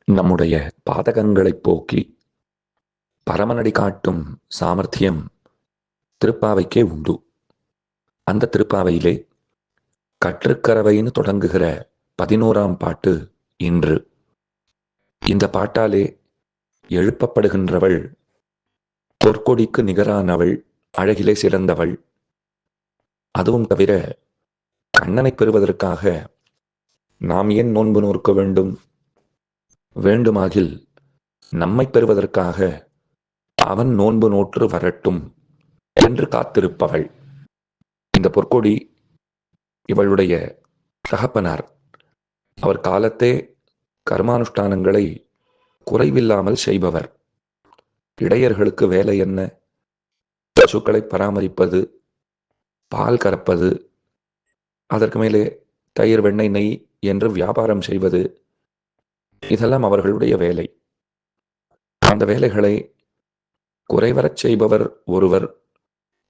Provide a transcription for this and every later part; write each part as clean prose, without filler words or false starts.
நம்முடைய பாதகங்களைப் போக்கி பரமனடி காட்டும் சாமர்த்தியம் திருப்பாவைக்கே உண்டு. அந்த திருப்பாவையிலே கற்றுக்கரவைன்னு தொடங்குகிற 11ஆம் பாட்டு இன்று. இந்த பாட்டாலே எழுப்பப்படுகின்றவள் பொற்கொடிக்கு நிகரானவள், அழகிலே சிறந்தவள். அதுவும் தவிர கண்ணனை பெறுவதற்காக நாம் ஏன் நோன்பு நோற்க வேண்டும்? வேண்டுமாகில் நம்மை பெறுவதற்காக அவன் நோன்பு நோற்று வரட்டும் என்று காத்திருப்பவள். இந்த பொற்கொடி இவளுடைய தகப்பனார். அவர் காலத்தே கர்மானுஷ்டானங்களை குறைவில்லாமல் செய்பவர். இடையர்களுக்கு வேலை என்ன? பசுக்களை பராமரிப்பது, பால் கறப்பது, அதற்கு மேலே தயிர், வெண்ணெய், நெய் என்று வியாபாரம் செய்வது, இதெல்லாம் அவர்களுடைய வேலை. அந்த வேலைகளை குறைவரச் செய்பவர் ஒருவர்.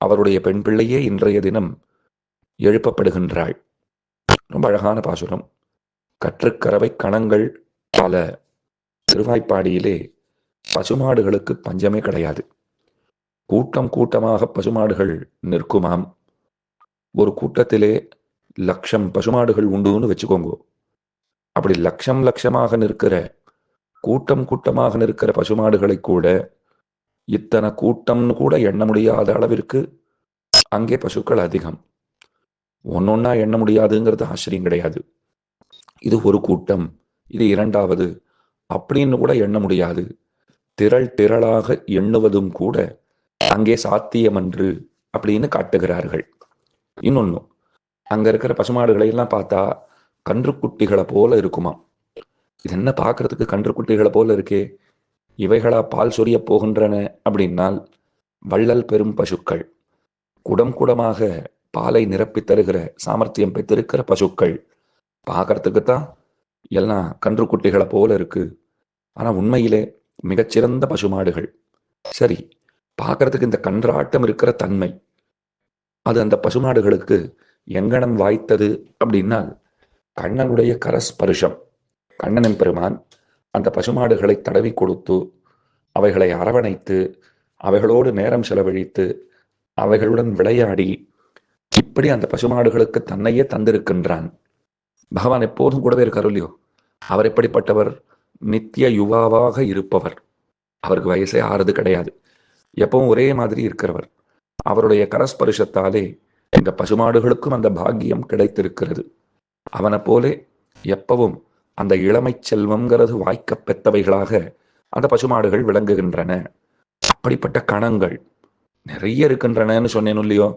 அவருடைய பெண் பிள்ளையே இன்றைய தினம் எழுப்பப்படுகின்றாள். ரொம்ப அழகான பாசுரம். கற்றுக்கரவை கணங்கள் பல. திருவாய்ப்பாடியிலே பசுமாடுகளுக்கு பஞ்சமே கிடையாது. கூட்டம் கூட்டமாக பசுமாடுகள் நிற்குமாம். ஒரு கூட்டத்திலே 1,00,000 பசுமாடுகள் உண்டுன்னு வச்சுக்கோங்க. அப்படி லட்சமாக நிற்கிற, கூட்டம் கூட்டமாக நிற்கிற பசுமாடுகளை கூட இத்தனை கூட்டம்னு கூட எண்ண முடியாத அளவிற்கு அங்கே பசுக்கள் அதிகம். ஒன்னொன்னா எண்ண முடியாதுங்கிறது ஆச்சரியம் கிடையாது. இது ஒரு கூட்டம், இது இரண்டாவது அப்படின்னு கூட எண்ண முடியாது. திரளாக எண்ணுவதும் கூட அங்கே சாத்தியமன்று அப்படின்னு காட்டுகிறார்கள். இன்னொன்னு, அங்க இருக்கிற பசுமாடுகளை எல்லாம் பார்த்தா கன்றுக்குட்டிகளை போல இருக்குமா. இது என்ன பார்க்கறதுக்கு கன்றுக்குட்டிகளை போல இருக்கே, இவைகளா பால் சொரிய போகின்றன அப்படின்னால், வள்ளல் பெரும் பசுக்கள், குடம் குடமாக பாலை நிரப்பி தருகிற சாமர்த்தியம் பெற்றிருக்கிற பசுக்கள். பார்க்கறதுக்குத்தான் எல்லாம் கன்றுக்குட்டிகளை போல இருக்கு. ஆனா உண்மையிலே மிகச்சிறந்த பசுமாடுகள். சரி, பார்க்கறதுக்கு இந்த கன்றாட்டம் இருக்கிற தன்மை, அது அந்த பசுமாடுகளுக்கு எங்கனம் வாய்த்தது அப்படின்னால், கண்ணனுடைய கரஸ்பருஷம். கண்ணனின் பெருமான் அந்த பசுமாடுகளை தடவி கொடுத்து, அவைகளை அரவணைத்து, அவைகளோடு நேரம் செலவழித்து, அவைகளுடன் விளையாடி, இப்படி அந்த பசுமாடுகளுக்கு தன்னையே தந்திருக்கின்றான். பகவான் எப்போதும் கூடவே இருக்கார் இல்லையோ? அவர் எப்படிப்பட்டவர்? நித்திய யுவாவாக இருப்பவர். அவருக்கு வயசே ஆறுது கிடையாது. எப்பவும் ஒரே மாதிரி இருக்கிறவர். அவருடைய கரஸ்பருஷத்தாலே இந்த பசுமாடுகளுக்கும் அந்த பாக்கியம் கிடைத்திருக்கிறது. அவனை போலே எப்பவும் அந்த இளமை செல்வம்ங்கிறது வாய்க்க பெற்றவைகளாக அந்த பசுமாடுகள் விளங்குகின்றன. அப்படிப்பட்ட கணங்கள் நிறைய இருக்கின்றனன்னு சொன்னேன் இல்லையோ?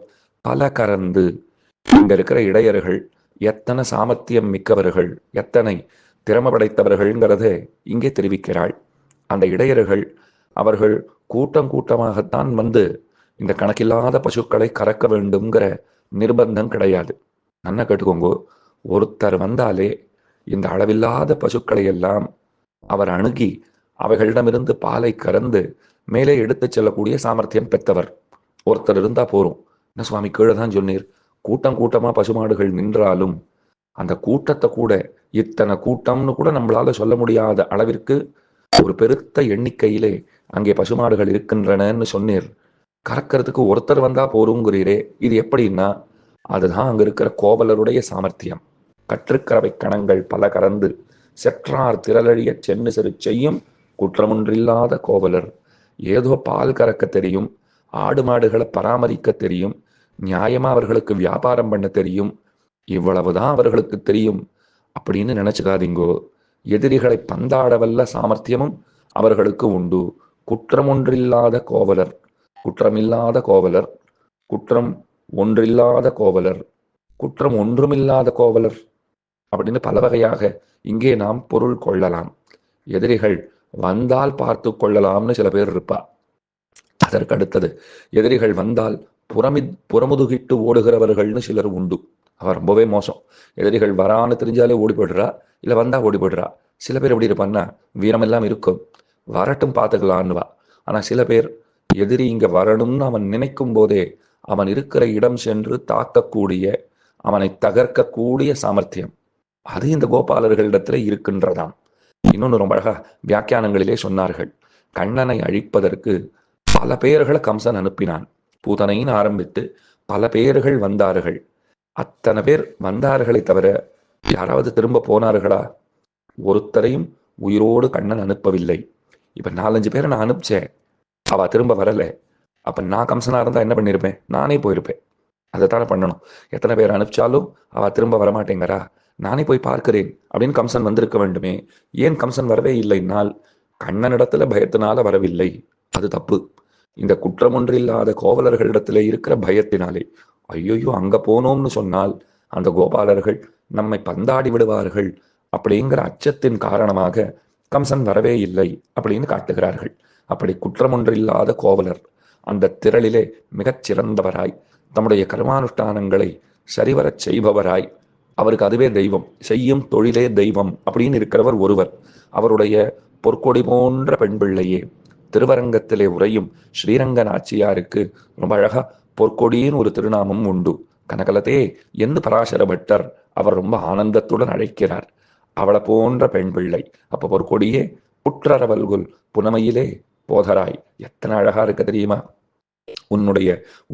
பல கறந்து இங்க இருக்கிற இடையர்கள் எத்தனை சாமர்த்தியம் மிக்கவர்கள், எத்தனை திறமை படைத்தவர்கள்ங்கிறத இங்கே தெரிவிக்கிறாள். அந்த இடையர்கள் அவர்கள் கூட்டம் கூட்டமாகத்தான் வந்து இந்த கணக்கில்லாத பசுக்களை கறக்க வேண்டும்ங்கிற நிர்பந்தம் கிடையாது. நல்லா கேட்டுக்கோங்க. ஒருத்தர் வந்தாலே இந்த அளவில்லாத பசுக்களை எல்லாம் அவர் அணுகி அவைகளிடமிருந்து பாலை கறந்து மேலே எடுத்து செல்லக்கூடிய சாமர்த்தியம் பெற்றவர் ஒருத்தர் இருந்தா போரும். என்ன சுவாமி, கீழே தான் சொன்னீர், கூட்டம் கூட்டமா பசுமாடுகள் நின்றாலும் அந்த கூட்டத்தை கூட, இத்தனை கூட்டம்னு கூட நம்மளால சொல்ல முடியாத அளவிற்கு ஒரு பெருத்த எண்ணிக்கையிலே அங்கே பசுமாடுகள் இருக்கின்றனன்னு சொன்னீர். கறக்கிறதுக்கு ஒருத்தர் வந்தா போருங்கிறீரே, இது எப்படின்னா அதுதான் அங்க இருக்கிற கோவலருடைய சாமர்த்தியம். கற்றுக்கரவை கணங்கள் பல கறந்து செற்றார் திரளழிய சென்னு செரு செய்யும் குற்றமொன்றில்லாத கோவலர். ஏதோ பால் கறக்க தெரியும், ஆடு மாடுகளை பராமரிக்க தெரியும், நியாயமா அவர்களுக்கு வியாபாரம் பண்ண தெரியும், இவ்வளவுதான் அவர்களுக்கு தெரியும் அப்படின்னு நினைச்சுக்காதீங்கோ. எதிரிகளை பந்தாடவல்ல சாமர்த்தியமும் அவர்களுக்கு உண்டு. குற்றம் ஒன்றில்லாத கோவலர், குற்றமில்லாத கோவலர், குற்றம் ஒன்றில்லாத கோவலர், குற்றம் ஒன்றுமில்லாத கோவலர் அப்படின்னு பல வகையாக இங்கே நாம் பொருள் கொள்ளலாம். எதிரிகள் வந்தால் பார்த்து கொள்ளலாம்னு சில பேர் இருப்பா. அதற்கு அடுத்தது, எதிரிகள் வந்தால் புறமுதுகிட்டு ஓடுகிறவர்கள்னு சிலர் உண்டு. அவர் ரொம்பவே மோசம். எதிரிகள் வரான்னு தெரிஞ்சாலே ஓடி போயிடுறா, இல்ல வந்தா ஓடி போயிடுறா. சில பேர் எப்படி இருப்பான்னா, வீரம் எல்லாம் இருக்கும், வரட்டும் பார்த்துக்கலான்னுவா. ஆனா சில பேர் எதிரி இங்க வரணும்னு அவன் நினைக்கும் போதே அவன் இருக்கிற இடம் சென்று தாக்கக்கூடிய, அவனை தகர்க்கக்கூடிய சாமர்த்தியம் அது இந்த கோபாலர்களிடத்துல இருக்கின்றதாம். இன்னொன்று ரொம்ப அழகா வியாக்கியானங்களிலே சொன்னார்கள். கண்ணனை அழிப்பதற்கு பல பேர்களை கம்சன் அனுப்பினான். பூதனைன்னு ஆரம்பித்து பல பேர்கள் வந்தார்கள். அத்தனை பேர் வந்தார்களை தவிர யாராவது திரும்ப போனார்களா? ஒருத்தரையும் உயிரோடு கண்ணன் அனுப்பவில்லை. இப்ப 4-5 பேரை நான் அனுப்பிச்சேன், அவ திரும்ப வரல. அப்ப நான் கம்சனா இருந்தா என்ன பண்ணிருப்பேன்? நானே போயிருப்பேன். அதைத்தானே பண்ணணும். எத்தனை பேர் அனுப்பிச்சாலும் அவ திரும்ப வரமாட்டேங்கிறா, நானே போய் பார்க்கிறேன் அப்படின்னு கம்சன் வந்திருக்க வேண்டுமே. ஏன் கம்சன் வரவே இல்லைன்னால் கண்ணனிடத்துல பயத்தினால வரவில்லை. அது தப்பு. இந்த குற்றம் ஒன்றில்லாத கோவலர்களிடத்துல இருக்கிற பயத்தினாலே. ஐயோ அங்க போனோம்னு சொன்னால் அந்த கோபாலர்கள் நம்மை பந்தாடி விடுவார்கள் அப்படிங்கிற அச்சத்தின் காரணமாக கம்சன் வரவே இல்லை அப்படின்னு காட்டுகிறார்கள். அப்படி குற்றம் ஒன்றில்லாத கோவலர் அந்த திரளிலே மிகச் சிறந்தவராய், தம்முடைய கர்மானுஷ்டானங்களை சரிவரச் செய்பவராய், அவருக்கு அதுவே தெய்வம், செய்யும் தொழிலே தெய்வம் அப்படின்னு இருக்கிறவர் ஒருவர். அவருடைய பொற்கொடி போன்ற பெண் பிள்ளையே திருவரங்கத்திலே உரையும் ஸ்ரீரங்க நாச்சியாருக்கு ரொம்ப அழகா பொற்கொடியின் ஒரு திருநாமம் உண்டு. கனகலதே என்று பராசர பட்டர் அவர் ரொம்ப ஆனந்தத்துடன் அழைக்கிறார். அவளை போன்ற பெண் பிள்ளை. அப்ப பொற்கொடியே புற்றரவல்குல் புனமையிலே போதராய். எத்தனை அழகா இருக்க தெரியுமா? உன்னுடைய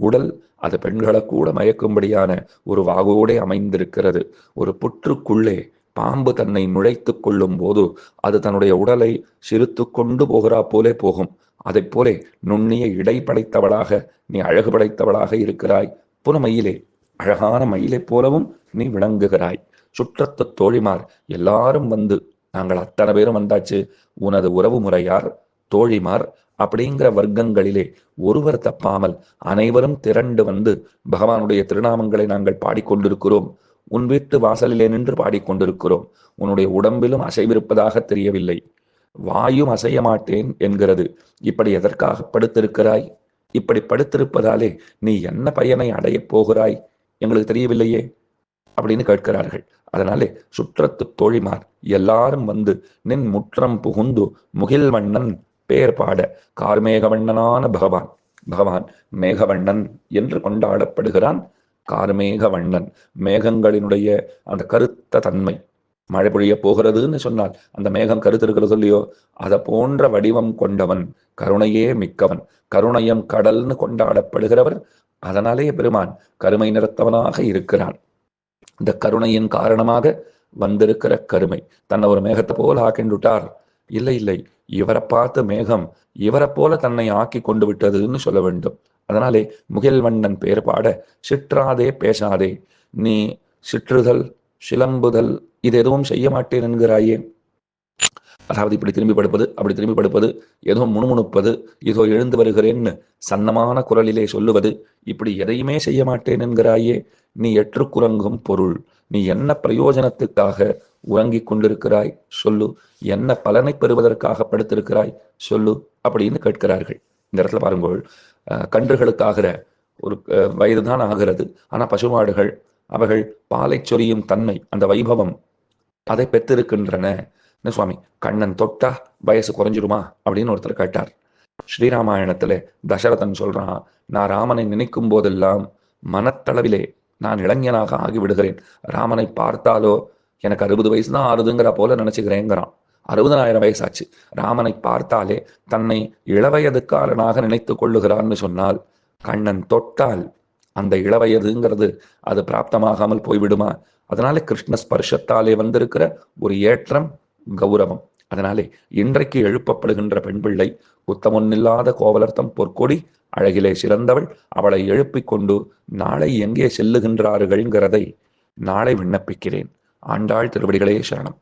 உடல் அது பெண்களை கூட மயக்கும்படியான ஒரு வாகோடே அமைந்திருக்கிறது. ஒரு புற்றுக்குள்ளே பாம்பு தன்னை நுழைத்து கொள்ளும் போது அது தன்னுடைய உடலை சிரித்து கொண்டு போகிறா போலே போகும். அதை போலே நுண்ணிய இடை படைத்தவளாக நீ அழகு படைத்தவளாக இருக்கிறாய். புனமயிலே அழகான மயிலை போலவும் நீ விளங்குகிறாய். சுற்றத்து தோழிமார் எல்லாரும் வந்து, நாங்கள் அத்தனை பேரும் வந்தாச்சு, உனது உறவு முறையார் தோழிமார் அப்படிங்கிற வர்க்கங்களிலே ஒருவர் தப்பாமல் அனைவரும் திரண்டு வந்து பகவானுடைய திருநாமங்களை நாங்கள் பாடிக்கொண்டிருக்கிறோம். உன் வீட்டு வாசலிலே நின்று பாடிக்கொண்டிருக்கிறோம். உன்னுடைய உடம்பிலும் அசைவிருப்பதாக தெரியவில்லை, வாயும் அசைய மாட்டேன் என்கிறது. இப்படி எதற்காக படுத்திருக்கிறாய்? இப்படி படுத்திருப்பதாலே நீ என்ன பயனை அடையப் போகிறாய் எங்களுக்கு தெரியவில்லையே அப்படின்னு கேட்கிறார்கள். அதனாலே சுற்றத்து தோழிமார் எல்லாரும் வந்து நின் முற்றம் புகுந்து முகில்வண்ணன் பேர் பாட. கார்மேகவண்ணனான பகவான் மேகவண்ணன் என்று கொண்டாடப்படுகிறான். கார்மேகவண்ணன், மேகங்களினுடைய அந்த கருத்த தன்மை. மழை பொழிய போகிறதுன்னு சொன்னால் அந்த மேகம் கருத்து இருக்கிறது இல்லையோ, அதை போன்ற வடிவம் கொண்டவன், கருணையே மிக்கவன், கருணையம் கடல்னு கொண்டாடப்படுகிறவர். அதனாலே பெருமான் கருமை நிறத்தவனாக இருக்கிறான். இந்த கருணையின் காரணமாக வந்திருக்கிற கருமை தன்னை ஒரு மேகத்தை போல ஆக்கிண்டுட்டார். இல்லை, இவரை பார்த்து மேகம் இவரை போல தன்னை ஆக்கி கொண்டு விட்டதுன்னு சொல்ல வேண்டும். அதனாலே முகில்வண்ணன் பேர் பாட. சிற்றாதே பேசாதே, நீ சிற்றுதல் சிலம்புதல் இது எதுவும் செய்ய மாட்டேன் என்கிறாயே. அதாவது இப்படி திரும்பி படுப்பது, அப்படி திரும்பி படுப்பது, ஏதோ முணுமுணுப்பது, ஏதோ எழுந்து வருகிறேன்னு சன்னமான குரலிலே சொல்லுவது, இப்படி எதையுமே செய்ய மாட்டேன் என்கிறாயே. நீ எற்றுக்குறங்கும் பொருள், நீ என்ன பிரயோஜனத்துக்காக உறங்கிக் கொண்டிருக்கிறாய் சொல்லு, என்ன பலனை பெறுவதற்காக படுத்திருக்கிறாய் சொல்லு அப்படின்னு கேட்கிறார்கள். இந்த இடத்துல பாருங்கள், கன்றுகளுக்காகிற ஒரு வயதுதான் ஆகிறது. ஆனா பசுமாடுகள் அவைகள் பாலை சொரியும் தன்மை, அந்த வைபவம் அதை பெற்றிருக்கின்றன. என்ன சுவாமி, கண்ணன் தொட்டா வயசு குறைஞ்சிருமா அப்படின்னு ஒருத்தர் கேட்டார். ஸ்ரீராமாயணத்துல தசரதன் சொல்றான், நான் ராமனை நினைக்கும் போதெல்லாம் மனத்தளவிலே நான் இளைஞனாக ஆகிவிடுகிறேன். ராமனை பார்த்தாலோ எனக்கு 60 வயசு தான் ஆறுதுங்கிற போல நினைச்சுக்கிறேங்கிறான். 60,000 வயசாச்சு. ராமனை பார்த்தாலே தன்னை இளவயதுக்காரனாக நினைத்து கொள்ளுகிறான்னு சொன்னால், கண்ணன் தொட்டால் அந்த இளவயதுங்கிறது அது பிராப்தமாகாமல் போய்விடுமா? அதனால கிருஷ்ண ஸ்பர்ஷத்தாலே வந்திருக்கிற ஒரு ஏற்றம், கௌரவம். அதனாலே இன்றைக்கு எழுப்பப்படுகின்ற பெண் பிள்ளை உத்தமொன்னில்லாத கோவலர்த்தம் பொற்கொடி, அழகிலே சிறந்தவள். அவளை எழுப்பிக் கொண்டு நாளை எங்கே செல்லுகின்றார்கள்ங்கிறதை நாளை விண்ணப்பிக்கிறேன். ஆண்டாள் திருவடிகளே சரணம்.